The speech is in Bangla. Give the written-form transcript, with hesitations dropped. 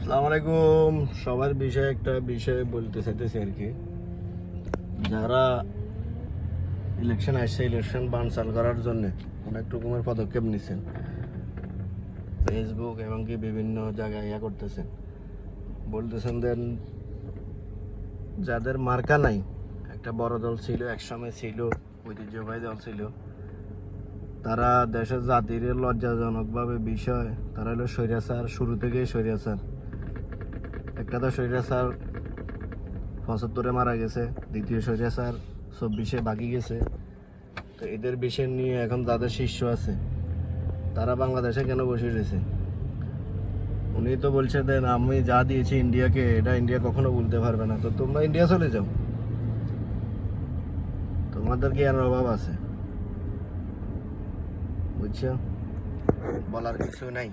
আসসালামু আলাইকুম। সবার বিষয়ে একটা বিষয় বলতে চাইতেছি আর কি। যারা ইলেকশন আসছে, ইলেকশন বানচাল করার জন্য অনেক রকমের পদক্ষেপ নিচ্ছেন, ফেসবুক এবং কি বিভিন্ন জায়গায় করতেছেন, বলতেছেন দেন যাদের মার্কা নাই, একটা বড় দল ছিল, একসময় ছিল, ঐতিহ্যবাহী দল ছিল, তারা দেশের জাতির লজ্জাজনকভাবে বিষয়, তারা হলো স্বৈরাচার, শুরু থেকেই স্বৈরাচার। একটা তো স্বৈরাচার ৭৫-এ মারা গেছে, দ্বিতীয় স্বৈরাচার ২৪-এ বাকি গেছে। তো এদের বিষয় নিয়ে এখন যাদের শিষ্য আছে তারা বাংলাদেশে কেন বসে রয়েছে? উনি তো বলছে দেন আমি যা দিয়েছি ইন্ডিয়াকে, এটা ইন্ডিয়া কখনো বলতে পারবে না। তো তোমরা ইন্ডিয়া চলে যাও, তোমাদের জ্ঞানের অভাব আছে, বুঝছো? বলার কিছু নাই।